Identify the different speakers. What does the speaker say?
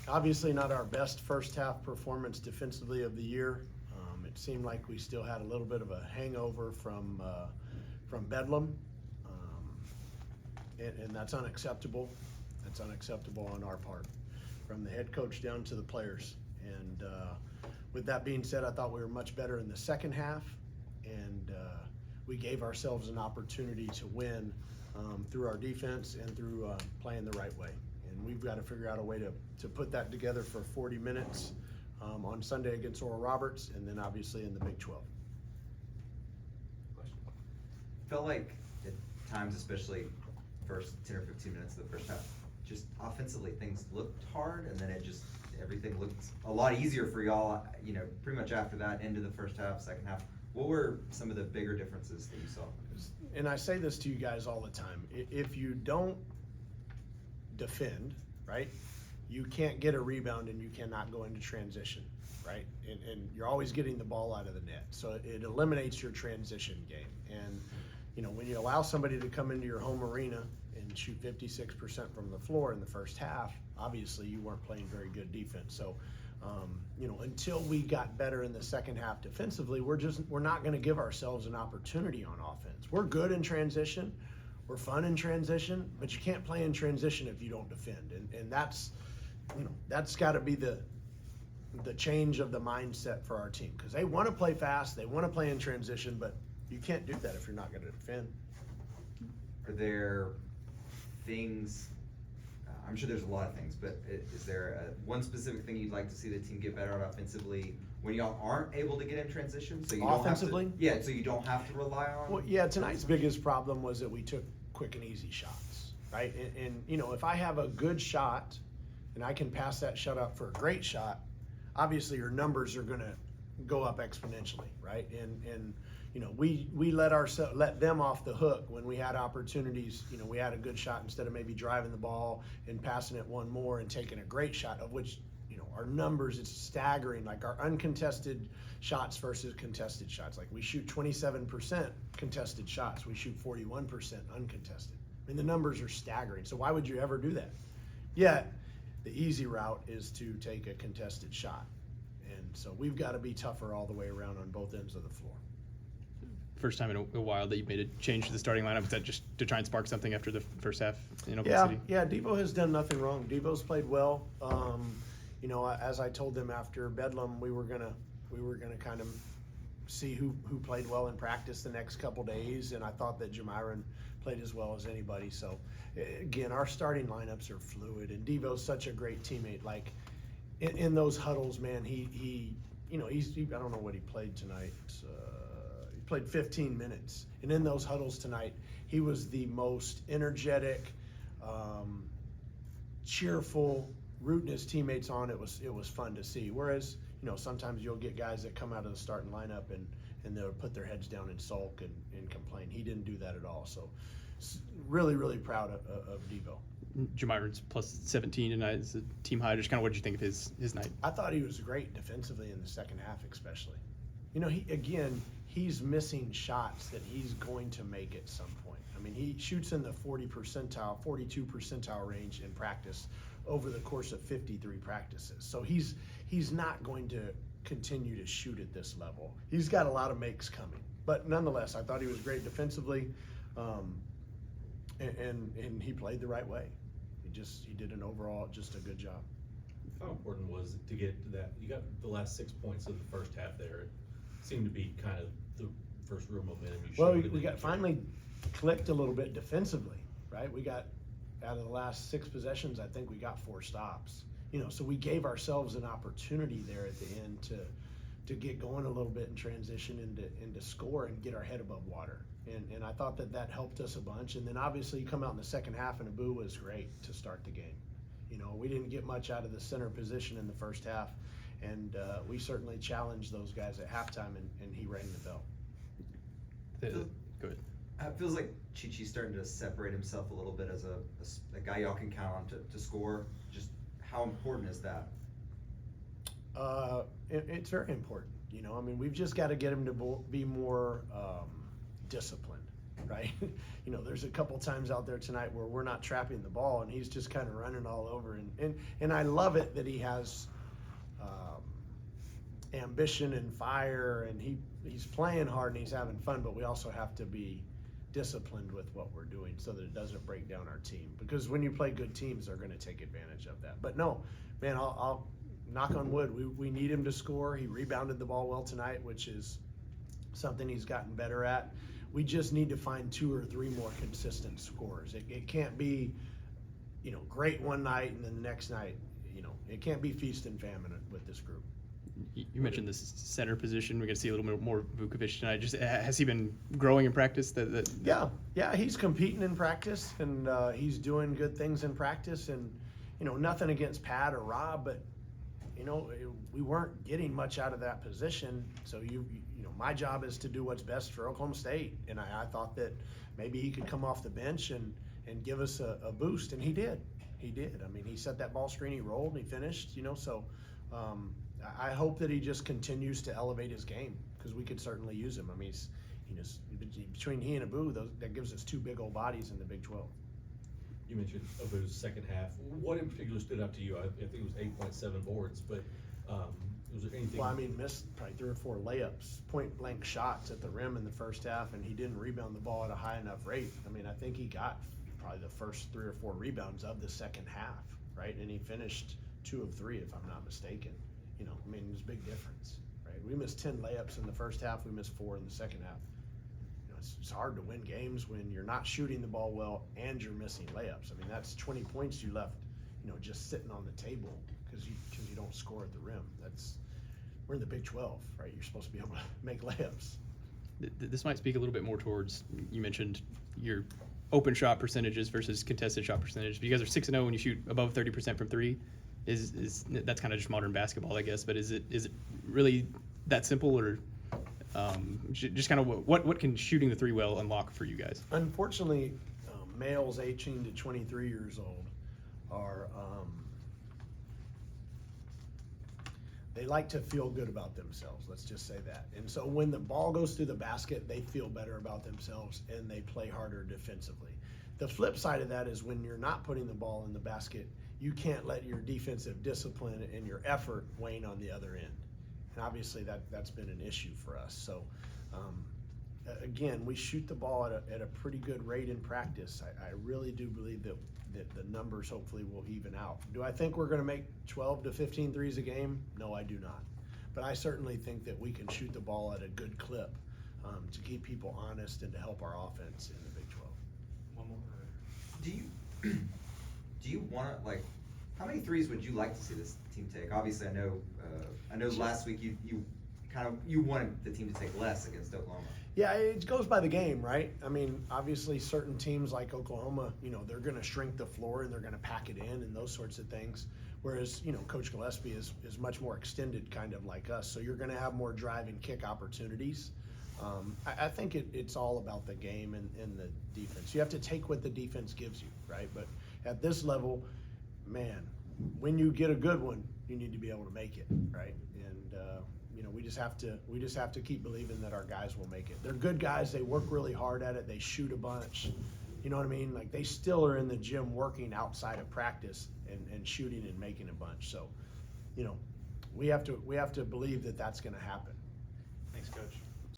Speaker 1: Obviously not our best first half performance defensively of the year. It seemed like we still had a little bit of a hangover from Bedlam, and that's unacceptable. That's unacceptable on our part, from the head coach down to the players. And with that being said, I thought we were much better in the second half, and we gave ourselves an opportunity to win through our defense and through playing the right way. And we've got to figure out a way to put that together for 40 minutes on Sunday against Oral Roberts, and then obviously in the Big 12.
Speaker 2: Question.
Speaker 3: Felt like at times, especially first 10 or 15 minutes of the first half, just offensively things looked hard, and then everything looked a lot easier for y'all, pretty much after that, into the first half, second half. What were some of the bigger differences that you saw?
Speaker 1: And I say this to you guys all the time. If you don't defend, right, you can't get a rebound and you cannot go into transition, right? And you're always getting the ball out of the net. So it eliminates your transition game. And, when you allow somebody to come into your home arena and shoot 56% from the floor in the first half, obviously you weren't playing very good defense. So, until we got better in the second half defensively, we're not going to give ourselves an opportunity on offense. We're good in transition. We're fun in transition, but you can't play in transition if you don't defend. And that's got to be the change of the mindset for our team, because they want to play fast, they want to play in transition, but you can't do that if you're not going to defend.
Speaker 3: Are there things, I'm sure there's a lot of things, but is there one specific thing you'd like to see the team get better at offensively when y'all aren't able to get in transition? So you
Speaker 1: Offensively?
Speaker 3: don't have to, so you don't have to rely on?
Speaker 1: Well, yeah, tonight's biggest problem was that we took quick and easy shots, right? And if I have a good shot and I can pass that shot up for a great shot, obviously your numbers are going to go up exponentially, right? And we let them off the hook when we had opportunities. We had a good shot instead of maybe driving the ball and passing it one more and taking a great shot, of which our numbers, it's staggering. Like our uncontested shots versus contested shots. Like we shoot 27% contested shots, we shoot 41% uncontested. I mean, the numbers are staggering. So why would you ever do that? Yet the easy route is to take a contested shot. And so we've got to be tougher all the way around on both ends of the floor.
Speaker 4: First time in a while that you've made a change to the starting lineup. Is that just to try and spark something after the first half in Oklahoma City?
Speaker 1: Yeah, Devo has done nothing wrong. Devo's played well. As I told them after Bedlam, we were gonna kind of see who played well in practice the next couple days, and I thought that Jamiron played as well as anybody. So again, our starting lineups are fluid, and Devo's such a great teammate. Like in those huddles, man, he I don't know what he played tonight. He played 15 minutes, and in those huddles tonight, he was the most energetic, cheerful, rooting his teammates on. It was fun to see. Whereas sometimes you'll get guys that come out of the starting lineup and they'll put their heads down and sulk and complain. He didn't do that at all. So really, really proud of Devo.
Speaker 4: Jamiron's plus 17 tonight is a team high. Just kind of what did you think of his night?
Speaker 1: I thought he was great defensively in the second half, especially. He's missing shots that he's going to make at some point. I mean, he shoots in the 42 percentile range in practice over the course of 53 practices. So he's not going to continue to shoot at this level. He's got a lot of makes coming. But nonetheless, I thought he was great defensively, and he played the right way. He did an overall just a good job.
Speaker 2: How important was it to get that? You got the last 6 points of the first half there. It seemed to be kind of the first real momentum you showed.
Speaker 1: Well, we got finally clicked a little bit defensively, right? We got out of the last 6 possessions, I think we got 4 stops. So we gave ourselves an opportunity there at the end to get going a little bit in transition and to score and get our head above water. And I thought that helped us a bunch. And then obviously you come out in the second half and Abu was great to start the game. We didn't get much out of the center position in the first half, and we certainly challenged those guys at halftime, and he rang the bell.
Speaker 4: Go ahead.
Speaker 3: It feels like Chi-Chi's starting to separate himself a little bit as a guy y'all can count on to score. Just how important is that?
Speaker 1: It's very important. We've just got to get him to be more disciplined. right? You know, there's a couple times out there tonight where we're not trapping the ball and he's just kind of running all over. And I love it that he has ambition and fire, and he's playing hard and he's having fun, but we also have to be disciplined with what we're doing so that it doesn't break down our team. Because when you play good teams, they're going to take advantage of that. But no, man, I'll knock on wood. We need him to score. He rebounded the ball well tonight, which is something he's gotten better at. We just need to find 2 or 3 more consistent scores. It can't be, you know, great one night and then the next night, you know, it can't be feast and famine with this group.
Speaker 4: You mentioned this center position. We're going to see a little bit more Vukovic tonight. Just has he been growing in practice?
Speaker 1: Yeah, he's competing in practice, and he's doing good things in practice. And you know, nothing against Pat or Rob, but you know, we weren't getting much out of that position. So you know, my job is to do what's best for Oklahoma State, and I thought that maybe he could come off the bench and give us a boost, and he did. He did. I mean, he set that ball screen, he rolled, and he finished. You know, so. I hope that he just continues to elevate his game because we could certainly use him. I mean, between he and Abu, that gives us 2 big old bodies in the Big 12.
Speaker 2: You mentioned Abu's second half. What in particular stood out to you? I think it was 8.7 boards, but was there anything?
Speaker 1: Well, I mean, missed probably 3 or 4 layups, point blank shots at the rim in the first half, and he didn't rebound the ball at a high enough rate. I mean, I think he got probably the first 3 or 4 rebounds of the second half, right? And he finished 2 of 3, if I'm not mistaken. You know, I mean, there's a big difference, right? We missed 10 layups in the first half. We missed 4 in the second half. You know, it's hard to win games when you're not shooting the ball well and you're missing layups. I mean, that's 20 points you left, you know, just sitting on the table because you don't score at the rim. We're in the Big 12, right? You're supposed to be able to make layups.
Speaker 4: This might speak a little bit more towards, you mentioned your open shot percentages versus contested shot percentage. You guys are 6-0 when you shoot above 30% from 3. Is that's kind of just modern basketball, I guess, but is it really that simple, or just kind of what can shooting the 3 well unlock for you guys?
Speaker 1: Unfortunately, males 18 to 23 years old are they like to feel good about themselves. Let's just say that. And so when the ball goes through the basket, they feel better about themselves and they play harder defensively. The flip side of that is when you're not putting the ball in the basket, you can't let your defensive discipline and your effort wane on the other end. And obviously that's been an issue for us. So again, we shoot the ball at a pretty good rate in practice. I really do believe that the numbers hopefully will even out. Do I think we're going to make 12 to 15 threes a game? No, I do not. But I certainly think that we can shoot the ball at a good clip to keep people honest and to help our offense in the Big 12.
Speaker 5: One more.
Speaker 3: Do you want to, like, how many threes would you like to see this team take? Obviously, I know last week you wanted the team to take less against Oklahoma.
Speaker 1: Yeah, it goes by the game, right? I mean, obviously certain teams like Oklahoma, you know, they're going to shrink the floor and they're going to pack it in and those sorts of things. Whereas, you know, Coach Gillespie is much more extended kind of like us. So you're going to have more drive and kick opportunities. I think it's all about the game and the defense. You have to take what the defense gives you, right? But at this level, man, when you get a good one, you need to be able to make it, right? And you know, we just have to keep believing that our guys will make it. They're good guys. They work really hard at it. They shoot a bunch. You know what I mean? Like, they still are in the gym working outside of practice and shooting and making a bunch. So, you know, we have to believe that that's going to happen.
Speaker 5: Thanks, Coach.